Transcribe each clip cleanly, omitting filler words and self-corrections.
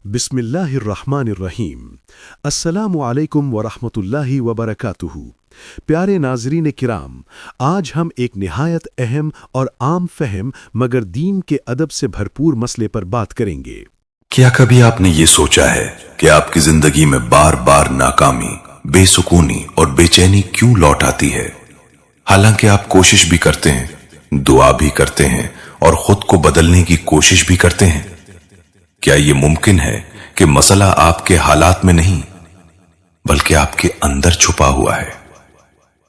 बिस्मिल्लाहिर्रहमानिर्रहीम। अस्सलामु अलैकुम वरहमतुल्लाहि वबरकातुहू। प्यारे नाज़रीन किराम, आज हम एक निहायत अहम और आम फहम मगर दीन के अदब से भरपूर मसले पर बात करेंगे। क्या कभी आपने ये सोचा है कि आपकी जिंदगी में बार बार नाकामी, बेसुकूनी और बेचैनी क्यों लौट आती है? हालांकि आप कोशिश भी करते हैं, दुआ भी करते हैं और खुद को बदलने की कोशिश भी करते हैं। क्या ये मुमकिन है कि मसला आपके हालात में नहीं बल्कि आपके अंदर छुपा हुआ है?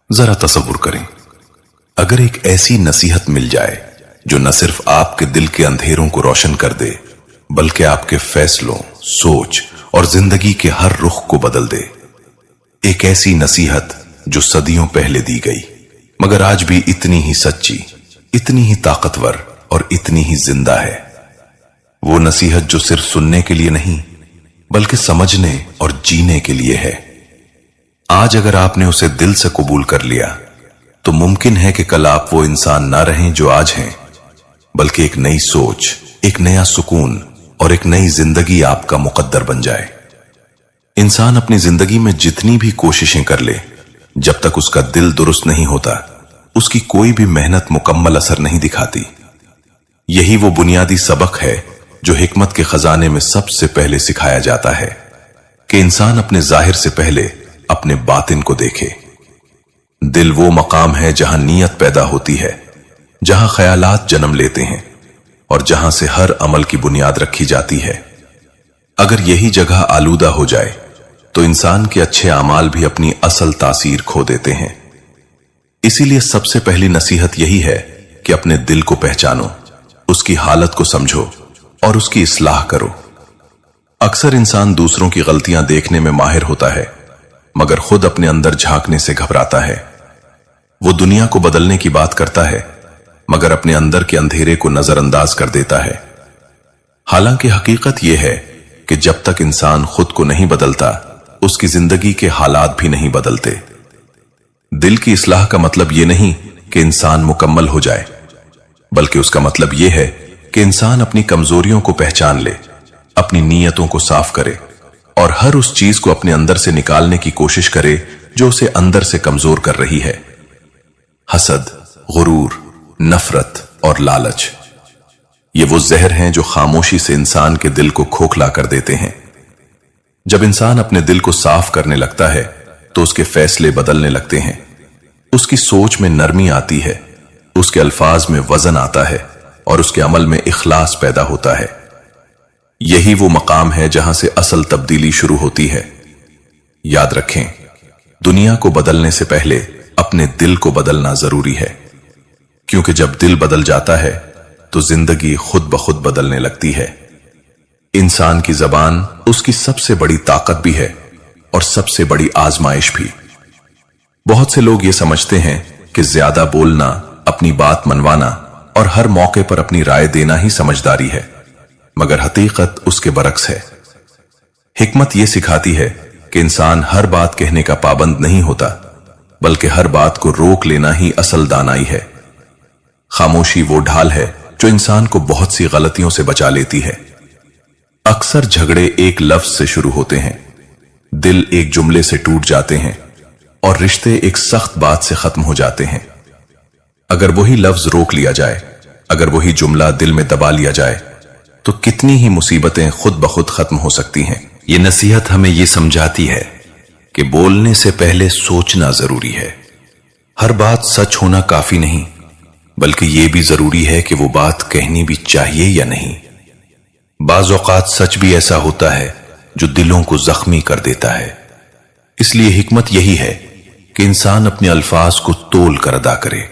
जरा तसव्वुर करें, अगर एक ऐसी नसीहत मिल जाए जो न सिर्फ आपके दिल के अंधेरों को रोशन कर दे बल्कि आपके फैसलों, सोच और जिंदगी के हर रुख को बदल दे। एक ऐसी नसीहत जो सदियों पहले दी गई मगर आज भी इतनी ही सच्ची, इतनी ही ताकतवर और इतनी ही जिंदा है। वो नसीहत जो सिर्फ सुनने के लिए नहीं बल्कि समझने और जीने के लिए है। आज अगर आपने उसे दिल से कबूल कर लिया तो मुमकिन है कि कल आप वो इंसान ना रहें जो आज हैं, बल्कि एक नई सोच, एक नया सुकून और एक नई जिंदगी आपका मुकद्दर बन जाए। इंसान अपनी जिंदगी में जितनी भी कोशिशें कर ले, जब तक उसका दिल दुरुस्त नहीं होता उसकी कोई भी मेहनत मुकम्मल असर नहीं दिखाती। यही वो बुनियादी सबक है जो हिकमत के खजाने में सबसे पहले सिखाया जाता है कि इंसान अपने जाहिर से पहले अपने बातिन को देखे। दिल वो मकाम है जहां नीयत पैदा होती है, जहां ख्यालात जन्म लेते हैं और जहां से हर अमल की बुनियाद रखी जाती है। अगर यही जगह आलूदा हो जाए तो इंसान के अच्छे अमाल भी अपनी असल तासीर खो देते हैं। इसीलिए सबसे पहली नसीहत यही है कि अपने दिल को पहचानो, उसकी हालत को समझो और उसकी इस्लाह करो। अक्सर इंसान दूसरों की गलतियां देखने में माहिर होता है मगर खुद अपने अंदर झांकने से घबराता है। वो दुनिया को बदलने की बात करता है मगर अपने अंदर के अंधेरे को नजरअंदाज कर देता है। हालांकि हकीकत यह है कि जब तक इंसान खुद को नहीं बदलता उसकी जिंदगी के हालात भी नहीं बदलते। दिल की इस्लाह का मतलब यह नहीं कि इंसान मुकम्मल हो जाए, बल्कि उसका मतलब यह है कि इंसान अपनी कमजोरियों को पहचान ले, अपनी नीयतों को साफ करे और हर उस चीज को अपने अंदर से निकालने की कोशिश करे जो उसे अंदर से कमजोर कर रही है। हसद, गुरूर, नफरत और लालच, ये वो जहर हैं जो खामोशी से इंसान के दिल को खोखला कर देते हैं। जब इंसान अपने दिल को साफ करने लगता है तो उसके फैसले बदलने लगते हैं, उसकी सोच में नरमी आती है, उसके अल्फाज में वजन आता है और उसके अमल में इखलास पैदा होता है। यही वो मकाम है जहां से असल तब्दीली शुरू होती है। याद रखें, दुनिया को बदलने से पहले अपने दिल को बदलना जरूरी है, क्योंकि जब दिल बदल जाता है तो जिंदगी खुद ब खुद बदलने लगती है। इंसान की जबान उसकी सबसे बड़ी ताकत भी है और सबसे बड़ी आजमाइश भी। बहुत से लोग ये समझते हैं कि ज्यादा बोलना, अपनी बात मनवाना और हर मौके पर अपनी राय देना ही समझदारी है, मगर हकीकत उसके बरक्स है। हिकमत यह सिखाती है कि इंसान हर बात कहने का पाबंद नहीं होता, बल्कि हर बात को रोक लेना ही असल दानाई है। खामोशी वो ढाल है जो इंसान को बहुत सी गलतियों से बचा लेती है। अक्सर झगड़े एक लफ्ज से शुरू होते हैं, दिल एक जुमले से टूट जाते हैं और रिश्ते एक सख्त बात से खत्म हो जाते हैं। अगर वही लफ्ज रोक लिया जाए, अगर वही जुमला दिल में दबा लिया जाए तो कितनी ही मुसीबतें खुद ब खुद खत्म हो सकती हैं। ये नसीहत हमें ये समझाती है कि बोलने से पहले सोचना जरूरी है। हर बात सच होना काफी नहीं, बल्कि यह भी जरूरी है कि वो बात कहनी भी चाहिए या नहीं। बाज़ औक़ात सच भी ऐसा होता है जो दिलों को जख्मी कर देता है। इसलिए हिकमत यही है कि इंसान अपने अल्फाज को तोल कर अदा करे।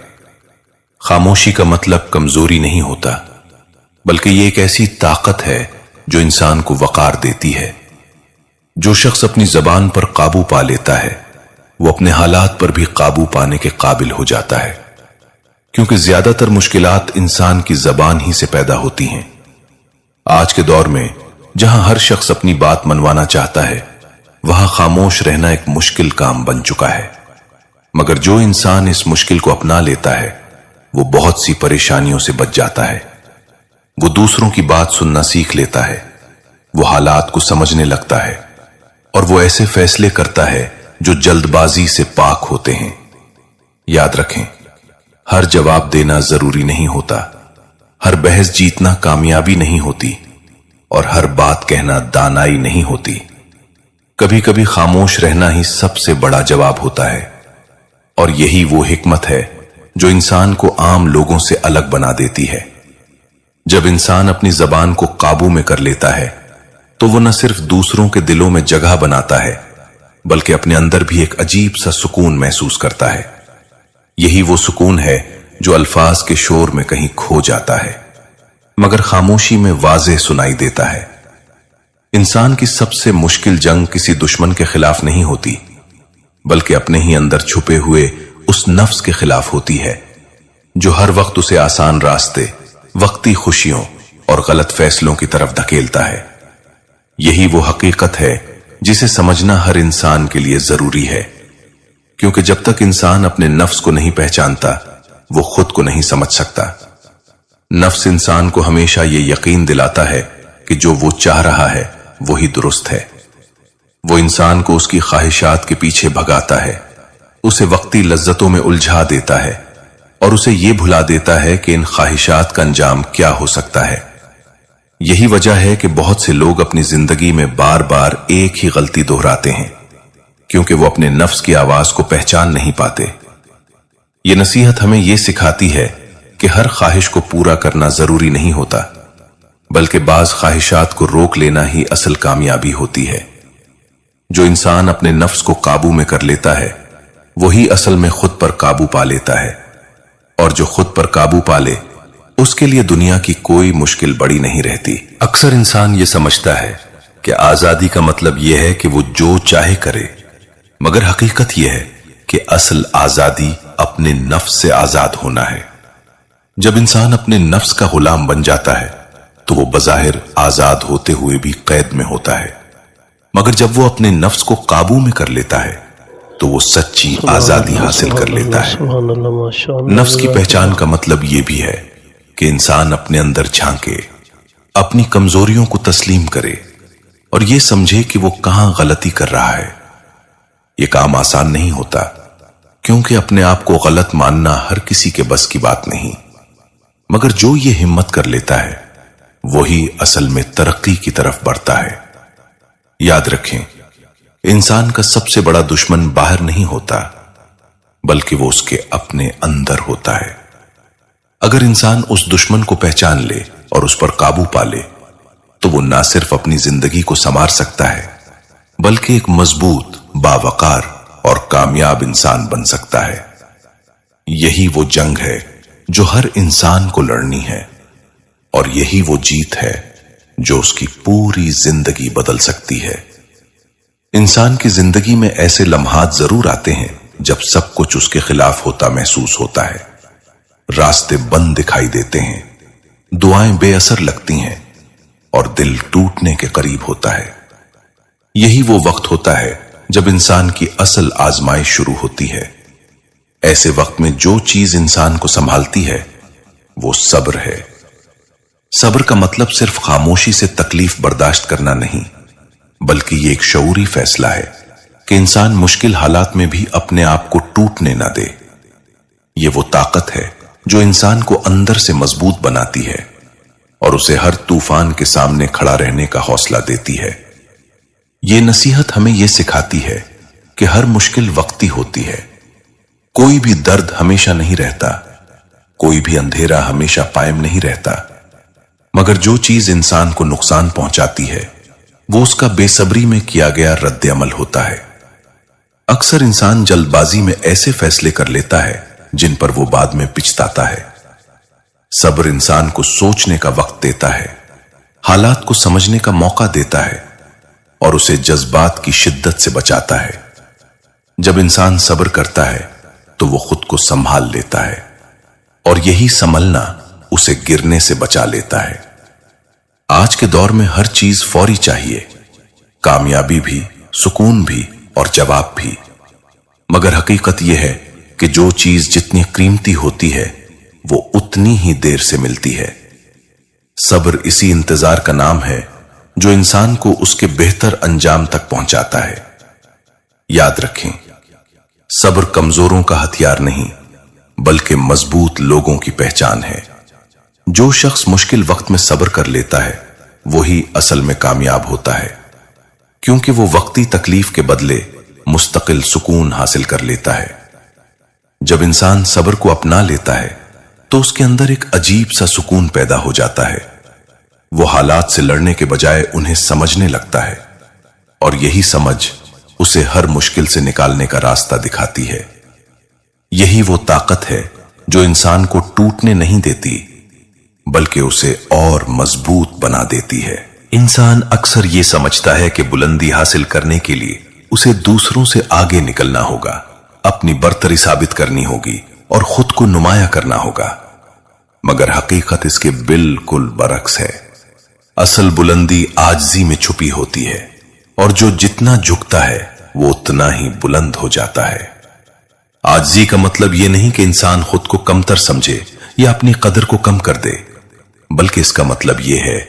खामोशी का मतलब कमजोरी नहीं होता, बल्कि ये एक ऐसी ताकत है जो इंसान को वकार देती है। जो शख्स अपनी जबान पर काबू पा लेता है वो अपने हालात पर भी काबू पाने के काबिल हो जाता है, क्योंकि ज्यादातर मुश्किलात इंसान की जबान ही से पैदा होती हैं। आज के दौर में जहां हर शख्स अपनी बात मनवाना चाहता है, वहां खामोश रहना एक मुश्किल काम बन चुका है। मगर जो इंसान इस मुश्किल को अपना लेता है वो बहुत सी परेशानियों से बच जाता है। वो दूसरों की बात सुनना सीख लेता है, वो हालात को समझने लगता है और वो ऐसे फैसले करता है जो जल्दबाजी से पाक होते हैं। याद रखें, हर जवाब देना जरूरी नहीं होता, हर बहस जीतना कामयाबी नहीं होती और हर बात कहना दानाई नहीं होती। कभी कभी खामोश रहना ही सबसे बड़ा जवाब होता है और यही वो हिकमत है जो इंसान को आम लोगों से अलग बना देती है। जब इंसान अपनी जबान को काबू में कर लेता है तो वो न सिर्फ दूसरों के दिलों में जगह बनाता है बल्कि अपने अंदर भी एक अजीब सा सुकून महसूस करता है। यही वो सुकून है जो अल्फाज के शोर में कहीं खो जाता है मगर खामोशी में वाज़ेह सुनाई देता है। इंसान की सबसे मुश्किल जंग किसी दुश्मन के खिलाफ नहीं होती बल्कि अपने ही अंदर छुपे हुए उस नफ्स के खिलाफ होती है जो हर वक्त उसे आसान रास्ते, वक्ती खुशियों और गलत फैसलों की तरफ धकेलता है। यही वो हकीकत है जिसे समझना हर इंसान के लिए जरूरी है, क्योंकि जब तक इंसान अपने नफ्स को नहीं पहचानता वो खुद को नहीं समझ सकता। नफ्स इंसान को हमेशा ये यकीन दिलाता है कि जो वो चाह रहा है वही दुरुस्त है। वो इंसान को उसकी ख्वाहिशात के पीछे भगाता है, उसे वक्ती लज्जतों में उलझा देता है और उसे ये भुला देता है कि इन ख्वाहिशात का अंजाम क्या हो सकता है। यही वजह है कि बहुत से लोग अपनी जिंदगी में बार बार एक ही गलती दोहराते हैं, क्योंकि वो अपने नफ्स की आवाज को पहचान नहीं पाते। ये नसीहत हमें ये सिखाती है कि हर ख्वाहिश को पूरा करना जरूरी नहीं होता, बल्कि बाज ख्वाहिशात को रोक लेना ही असल कामयाबी होती है। जो इंसान अपने नफ्स को काबू में कर लेता है वही असल में खुद पर काबू पा लेता है, और जो खुद पर काबू पा ले उसके लिए दुनिया की कोई मुश्किल बड़ी नहीं रहती। अक्सर इंसान ये समझता है कि आजादी का मतलब यह है कि वो जो चाहे करे, मगर हकीकत यह है कि असल आजादी अपने नफ्स से आजाद होना है। जब इंसान अपने नफ्स का गुलाम बन जाता है तो वो बज़ाहिर आजाद होते हुए भी कैद में होता है, मगर जब वो अपने नफ्स को काबू में कर लेता है तो वो सच्ची आजादी हासिल कर लेता है। नफ्स की पहचान का मतलब ये भी है कि इंसान अपने अंदर झांके, अपनी कमजोरियों को तस्लीम करे और ये समझे कि वो कहां गलती कर रहा है। ये काम आसान नहीं होता, क्योंकि अपने आप को गलत मानना हर किसी के बस की बात नहीं, मगर जो ये हिम्मत कर लेता है वही असल में तरक्की की तरफ बढ़ता है। याद रखें, इंसान का सबसे बड़ा दुश्मन बाहर नहीं होता बल्कि वो उसके अपने अंदर होता है। अगर इंसान उस दुश्मन को पहचान ले और उस पर काबू पा ले तो वो ना सिर्फ अपनी जिंदगी को संवार सकता है बल्कि एक मजबूत, बावकार और कामयाब इंसान बन सकता है। यही वो जंग है जो हर इंसान को लड़नी है, और यही वो जीत है जो उसकी पूरी जिंदगी बदल सकती है। इंसान की जिंदगी में ऐसे लम्हात जरूर आते हैं जब सब कुछ उसके खिलाफ होता महसूस होता है, रास्ते बंद दिखाई देते हैं, दुआएं बेअसर लगती हैं और दिल टूटने के करीब होता है। यही वो वक्त होता है जब इंसान की असल आजमाइश शुरू होती है। ऐसे वक्त में जो चीज इंसान को संभालती है वो सब्र है। सब्र का मतलब सिर्फ खामोशी से तकलीफ बर्दाश्त करना नहीं, बल्कि ये एक शऊरी फैसला है कि इंसान मुश्किल हालात में भी अपने आप को टूटने ना दे। ये वो ताकत है जो इंसान को अंदर से मजबूत बनाती है और उसे हर तूफान के सामने खड़ा रहने का हौसला देती है। ये नसीहत हमें यह सिखाती है कि हर मुश्किल वक्ती होती है। कोई भी दर्द हमेशा नहीं रहता, कोई भी अंधेरा हमेशा कायम नहीं रहता, मगर जो चीज इंसान को नुकसान पहुंचाती है वो उसका बेसब्री में किया गया रद्द अमल होता है। अक्सर इंसान जल्दबाजी में ऐसे फैसले कर लेता है जिन पर वो बाद में पिछताता है। सब्र इंसान को सोचने का वक्त देता है, हालात को समझने का मौका देता है और उसे जज्बात की शिद्दत से बचाता है। जब इंसान सब्र करता है तो वो खुद को संभाल लेता है और यही संभलना उसे गिरने से बचा लेता है। आज के दौर में हर चीज फौरी चाहिए, कामयाबी भी, सुकून भी और जवाब भी, मगर हकीकत यह है कि जो चीज जितनी कीमती होती है वो उतनी ही देर से मिलती है। सब्र इसी इंतजार का नाम है जो इंसान को उसके बेहतर अंजाम तक पहुंचाता है। याद रखें, सब्र कमजोरों का हथियार नहीं बल्कि मजबूत लोगों की पहचान है। जो शख्स मुश्किल वक्त में सब्र कर लेता है वही असल में कामयाब होता है, क्योंकि वो वक्ती तकलीफ के बदले मुस्तकिल सुकून हासिल कर लेता है। जब इंसान सब्र को अपना लेता है तो उसके अंदर एक अजीब सा सुकून पैदा हो जाता है। वो हालात से लड़ने के बजाय उन्हें समझने लगता है, और यही समझ उसे हर मुश्किल से निकालने का रास्ता दिखाती है। यही वो ताकत है जो इंसान को टूटने नहीं देती बल्कि उसे और मजबूत बना देती है। इंसान अक्सर ये समझता है कि बुलंदी हासिल करने के लिए उसे दूसरों से आगे निकलना होगा, अपनी बर्तरी साबित करनी होगी और खुद को नुमाया करना होगा, मगर हकीकत इसके बिल्कुल बरक्स है। असल बुलंदी आजिज़ी में छुपी होती है, और जो जितना झुकता है वो उतना ही बुलंद हो जाता है। आजिज़ी का मतलब यह नहीं कि इंसान खुद को कमतर समझे या अपनी कदर को कम कर दे, बल्कि इसका मतलब यह है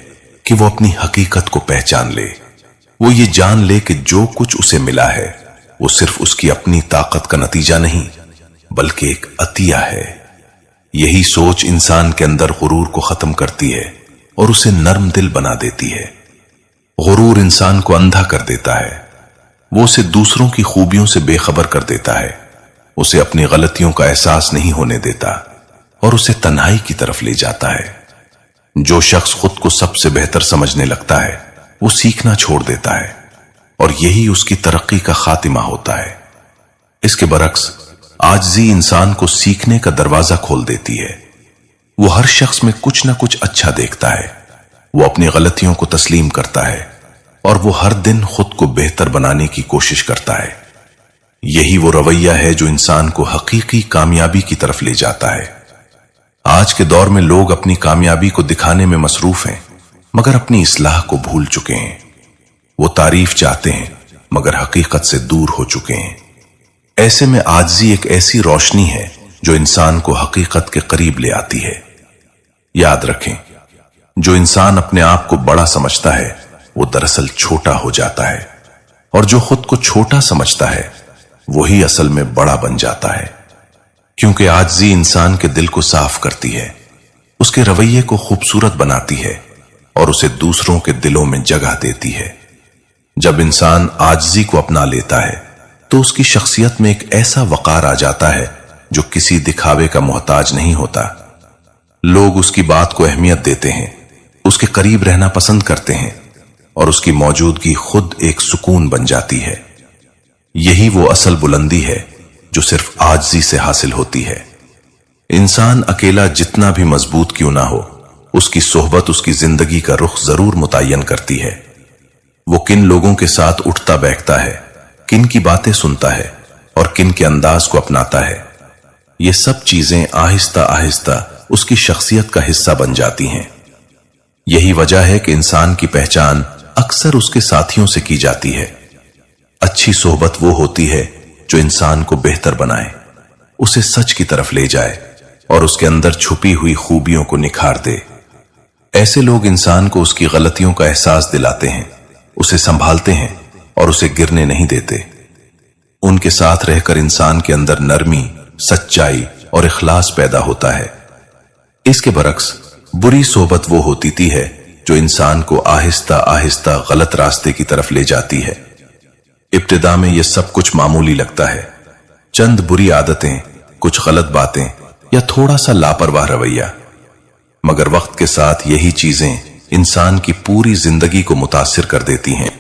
कि वो अपनी हकीकत को पहचान ले। वो ये जान ले कि जो कुछ उसे मिला है वो सिर्फ उसकी अपनी ताकत का नतीजा नहीं बल्कि एक अतिया है। यही सोच इंसान के अंदर गुरूर को खत्म करती है और उसे नर्म दिल बना देती है। गुरूर इंसान को अंधा कर देता है, वो उसे दूसरों की खूबियों से बेखबर कर देता है, उसे अपनी गलतियों का एहसास नहीं होने देता और उसे तन्हाई की तरफ ले जाता है। जो शख्स खुद को सबसे बेहतर समझने लगता है वो सीखना छोड़ देता है, और यही उसकी तरक्की का खातिमा होता है। इसके बरक्स आजिज़ी इंसान को सीखने का दरवाजा खोल देती है। वो हर शख्स में कुछ ना कुछ अच्छा देखता है, वो अपनी गलतियों को तस्लीम करता है और वो हर दिन खुद को बेहतर बनाने की कोशिश करता है। यही वो रवैया है जो इंसान को हकीकी कामयाबी की तरफ ले जाता है। आज के दौर में लोग अपनी कामयाबी को दिखाने में मसरूफ हैं, मगर अपनी इस्लाह को भूल चुके हैं। वो तारीफ चाहते हैं मगर हकीकत से दूर हो चुके हैं। ऐसे में आजिज़ी एक ऐसी रोशनी है जो इंसान को हकीकत के करीब ले आती है। याद रखें, जो इंसान अपने आप को बड़ा समझता है वो दरअसल छोटा हो जाता है, और जो खुद को छोटा समझता है वही असल में बड़ा बन जाता है। क्योंकि आजिज़ी इंसान के दिल को साफ करती है, उसके रवैये को खूबसूरत बनाती है और उसे दूसरों के दिलों में जगह देती है। जब इंसान आजिज़ी को अपना लेता है तो उसकी शख्सियत में एक ऐसा वकार आ जाता है जो किसी दिखावे का मोहताज नहीं होता। लोग उसकी बात को अहमियत देते हैं, उसके करीब रहना पसंद करते हैं, और उसकी मौजूदगी खुद एक सुकून बन जाती है। यही वो असल बुलंदी है जो सिर्फ आजिज़ी से हासिल होती है। इंसान अकेला जितना भी मजबूत क्यों ना हो, उसकी सोहबत उसकी जिंदगी का रुख जरूर मुतय्यन करती है। वो किन लोगों के साथ उठता बैठता है, किन की बातें सुनता है और किन के अंदाज को अपनाता है, ये सब चीजें आहिस्ता आहिस्ता उसकी शख्सियत का हिस्सा बन जाती हैं। यही वजह है कि इंसान की पहचान अक्सर उसके साथियों से की जाती है। अच्छी सोहबत वो होती है जो इंसान को बेहतर बनाए, उसे सच की तरफ ले जाए और उसके अंदर छुपी हुई खूबियों को निखार दे। ऐसे लोग इंसान को उसकी गलतियों का एहसास दिलाते हैं, उसे संभालते हैं और उसे गिरने नहीं देते। उनके साथ रहकर इंसान के अंदर नरमी, सच्चाई और इखलास पैदा होता है। इसके बरक्स बुरी सोहबत वो होती है जो इंसान को आहिस्ता आहिस्ता गलत रास्ते की तरफ ले जाती है। इब्तिदा में यह सब कुछ मामूली लगता है, चंद बुरी आदतें, कुछ गलत बातें या थोड़ा सा लापरवाह रवैया, मगर वक्त के साथ यही चीजें इंसान की पूरी जिंदगी को मुतासिर कर देती हैं।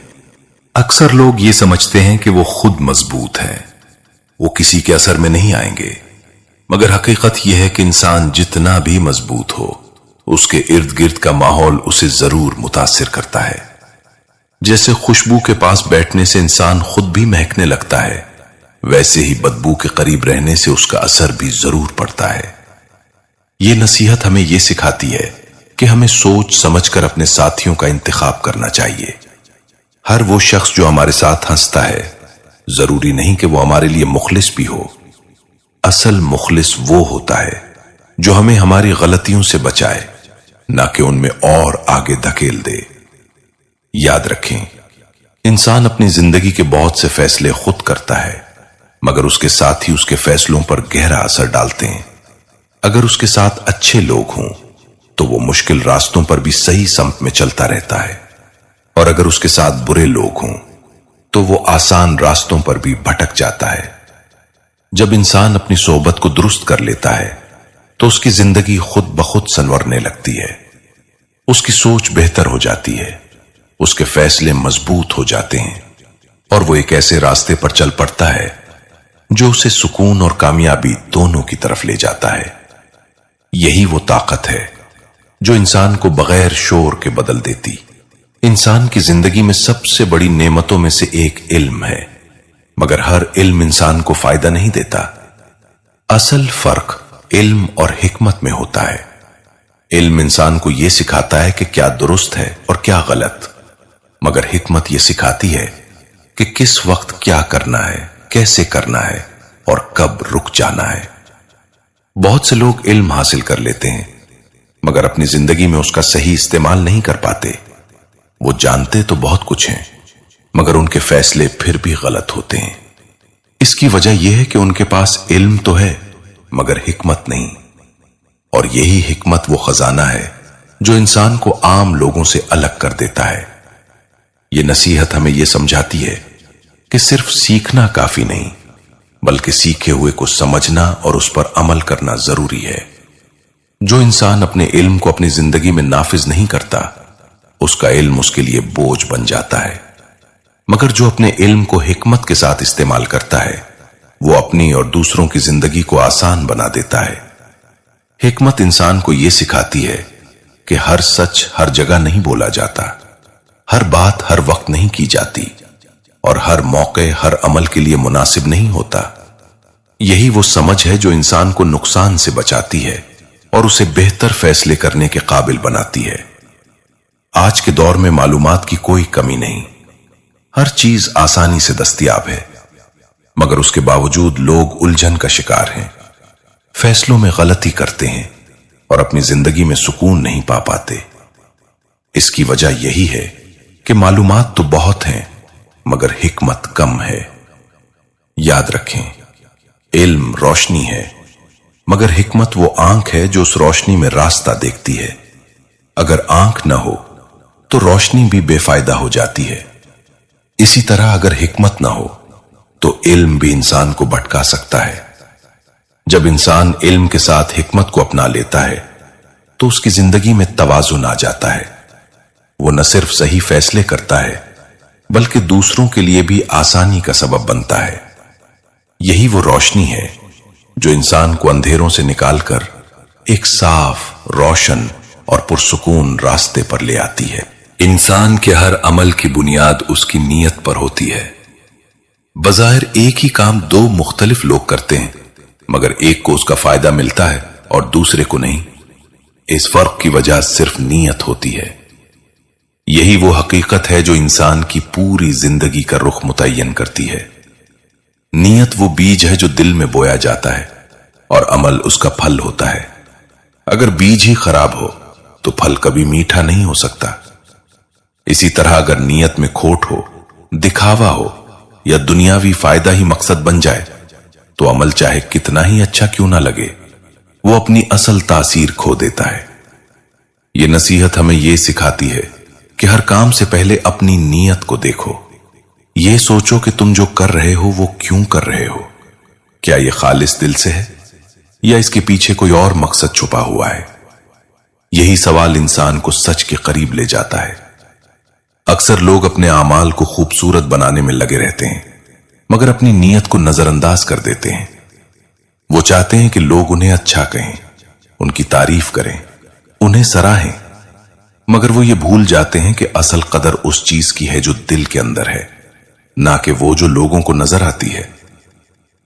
अक्सर लोग ये समझते हैं कि वो खुद मजबूत हैं, वो किसी के असर में नहीं आएंगे, मगर हकीकत यह है कि इंसान जितना भी मजबूत हो, उसके इर्द गिर्द का माहौल उसे जरूर मुतासिर करता है। जैसे खुशबू के पास बैठने से इंसान खुद भी महकने लगता है, वैसे ही बदबू के करीब रहने से उसका असर भी जरूर पड़ता है। ये नसीहत हमें यह सिखाती है कि हमें सोच समझकर अपने साथियों का इंतखाब करना चाहिए। हर वो शख्स जो हमारे साथ हंसता है, जरूरी नहीं कि वो हमारे लिए मुखलिस भी हो। असल मुखलिस वो होता है जो हमें हमारी गलतियों से बचाए, ना कि उनमें और आगे धकेल दे। याद रखें, इंसान अपनी जिंदगी के बहुत से फैसले खुद करता है, मगर उसके साथ ही उसके फैसलों पर गहरा असर डालते हैं। अगर उसके साथ अच्छे लोग हों तो वो मुश्किल रास्तों पर भी सही समत में चलता रहता है, और अगर उसके साथ बुरे लोग हों तो वो आसान रास्तों पर भी भटक जाता है। जब इंसान अपनी सोबत को दुरुस्त कर लेता है तो उसकी जिंदगी खुद ब खुद संवरने लगती है, उसकी सोच बेहतर हो जाती है, उसके फैसले मजबूत हो जाते हैं, और वो एक ऐसे रास्ते पर चल पड़ता है जो उसे सुकून और कामयाबी दोनों की तरफ ले जाता है। यही वो ताकत है जो इंसान को बगैर शोर के बदल देती। इंसान की जिंदगी में सबसे बड़ी नेमतों में से एक इल्म है, मगर हर इल्म इंसान को फायदा नहीं देता। असल फर्क इल्म और हिकमत में होता है। इल्म इंसान को यह सिखाता है कि क्या दुरुस्त है और क्या गलत, मगर हिकमत यह सिखाती है कि किस वक्त क्या करना है, कैसे करना है और कब रुक जाना है। बहुत से लोग इल्म हासिल कर लेते हैं मगर अपनी जिंदगी में उसका सही इस्तेमाल नहीं कर पाते। वो जानते तो बहुत कुछ हैं मगर उनके फैसले फिर भी गलत होते हैं। इसकी वजह यह है कि उनके पास इल्म तो है मगर हिकमत नहीं, और यही हिकमत वो खजाना है जो इंसान को आम लोगों से अलग कर देता है। ये नसीहत हमें यह समझाती है कि सिर्फ सीखना काफी नहीं, बल्कि सीखे हुए को समझना और उस पर अमल करना जरूरी है। जो इंसान अपने इल्म को अपनी जिंदगी में नाफिज नहीं करता, उसका इल्म उसके लिए बोझ बन जाता है, मगर जो अपने इल्म को हिकमत के साथ इस्तेमाल करता है, वो अपनी और दूसरों की जिंदगी को आसान बना देता है। हिकमत इंसान को यह सिखाती है कि हर सच हर जगह नहीं बोला जाता, हर बात हर वक्त नहीं की जाती, और हर मौके हर अमल के लिए मुनासिब नहीं होता। यही वो समझ है जो इंसान को नुकसान से बचाती है और उसे बेहतर फैसले करने के काबिल बनाती है। आज के दौर में मालूमात की कोई कमी नहीं, हर चीज आसानी से दस्तयाब है, मगर उसके बावजूद लोग उलझन का शिकार हैं, फैसलों में गलती करते हैं और अपनी जिंदगी में सुकून नहीं पा पाते। इसकी वजह यही है कि मालूमात तो बहुत हैं मगर हिकमत कम है। याद रखें, इल्म रोशनी है मगर हिकमत वो आंख है जो उस रोशनी में रास्ता देखती है। अगर आंख न हो तो रोशनी भी बेफायदा हो जाती है। इसी तरह अगर हिकमत न हो तो इल्म भी इंसान को भटका सकता है। जब इंसान इल्म के साथ हिकमत को अपना लेता है तो उसकी जिंदगी में तवाजुन आ जाता है। वो न सिर्फ सही फैसले करता है बल्कि दूसरों के लिए भी आसानी का सबब बनता है। यही वो रोशनी है जो इंसान को अंधेरों से निकालकर एक साफ, रोशन और पुरसुकून रास्ते पर ले आती है। इंसान के हर अमल की बुनियाद उसकी नीयत पर होती है। बज़ाहिर एक ही काम दो मुख्तलिफ लोग करते हैं मगर एक को उसका फायदा मिलता है और दूसरे को नहीं। इस फर्क की वजह सिर्फ नीयत होती है। यही वो हकीकत है जो इंसान की पूरी जिंदगी का रुख मुतय्यन करती है। नीयत वो बीज है जो दिल में बोया जाता है और अमल उसका फल होता है। अगर बीज ही खराब हो तो फल कभी मीठा नहीं हो सकता। इसी तरह अगर नीयत में खोट हो, दिखावा हो या दुनियावी फायदा ही मकसद बन जाए तो अमल चाहे कितना ही अच्छा क्यों ना लगे, वो अपनी असल तासीर खो देता है। ये नसीहत हमें ये सिखाती है कि हर काम से पहले अपनी नीयत को देखो। ये सोचो कि तुम जो कर रहे हो वो क्यों कर रहे हो। क्या ये खालिस दिल से है या इसके पीछे कोई और मकसद छुपा हुआ है? यही सवाल इंसान को सच के करीब ले जाता है। अक्सर लोग अपने आमाल को खूबसूरत बनाने में लगे रहते हैं मगर अपनी नीयत को नजरअंदाज कर देते हैं। वो चाहते हैं कि लोग उन्हें अच्छा कहें, उनकी तारीफ करें, उन्हें सराहें, मगर वो ये भूल जाते हैं कि असल कदर उस चीज की है जो दिल के अंदर है, ना कि वो जो लोगों को नजर आती है।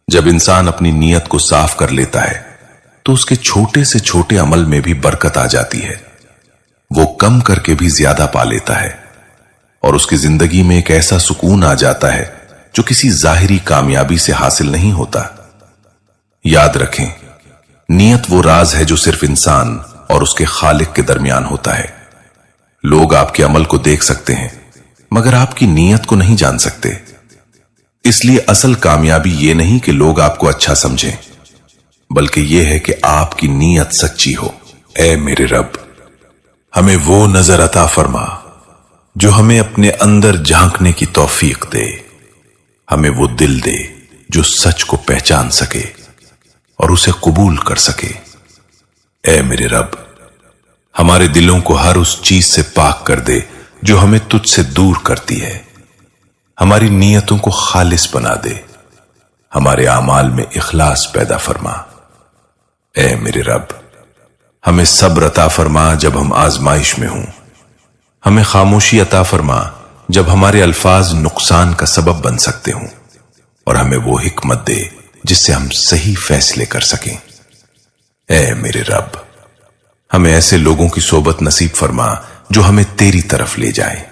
जब इंसान अपनी नीयत को साफ कर लेता है तो उसके छोटे से छोटे अमल में भी बरकत आ जाती है। वो कम करके भी ज्यादा पा लेता है और उसकी जिंदगी में एक ऐसा सुकून आ जाता है जो किसी जाहिरी कामयाबी से हासिल नहीं होता। याद रखें, नीयत वो राज है जो सिर्फ इंसान और उसके खालिक के दरमियान होता है। लोग आपके अमल को देख सकते हैं मगर आपकी नीयत को नहीं जान सकते। इसलिए असल कामयाबी ये नहीं कि लोग आपको अच्छा समझें, बल्कि यह है कि आपकी नीयत सच्ची हो। ऐ मेरे रब, हमें वो नजर अता फरमा जो हमें अपने अंदर झांकने की तौफीक दे। हमें वो दिल दे जो सच को पहचान सके और उसे कबूल कर सके। ऐ मेरे रब, हमारे दिलों को हर उस चीज से पाक कर दे जो हमें तुझसे दूर करती है। हमारी नीयतों को खालिस बना दे। हमारे आमाल में इखलास पैदा फरमा। ऐ मेरे रब, हमें सब्र अता फरमा जब हम आजमाइश में हों। हमें खामोशी अता फरमा जब हमारे अल्फाज नुकसान का सबब बन सकते हों, और हमें वो हिकमत दे जिससे हम सही फैसले कर सकें। ऐ मेरे रब, हमें ऐसे लोगों की सोबत नसीब फरमा जो हमें तेरी तरफ ले जाए,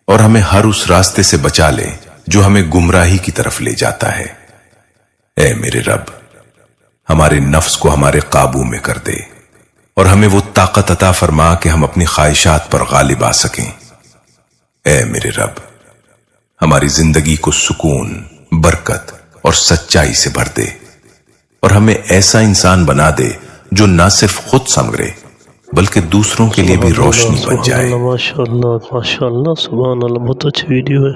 और हमें हर उस रास्ते से बचा ले जो हमें गुमराही की तरफ ले जाता है। ऐ मेरे रब, हमारे नफ्स को हमारे काबू में कर दे, और हमें वो ताकत अता फरमा कि हम अपनी ख्वाहिशात पर गालिब आ सकें। ऐ मेरे रब, हमारी जिंदगी को सुकून, बरकत और सच्चाई से भर दे, और हमें ऐसा इंसान बना दे जो ना सिर्फ खुद संवरे बल्कि दूसरों के लिए भी रोशनी बन जाए। माशाअल्लाह माशाअल्लाह, सुभान अल्लाह, बहुत अच्छी वीडियो है।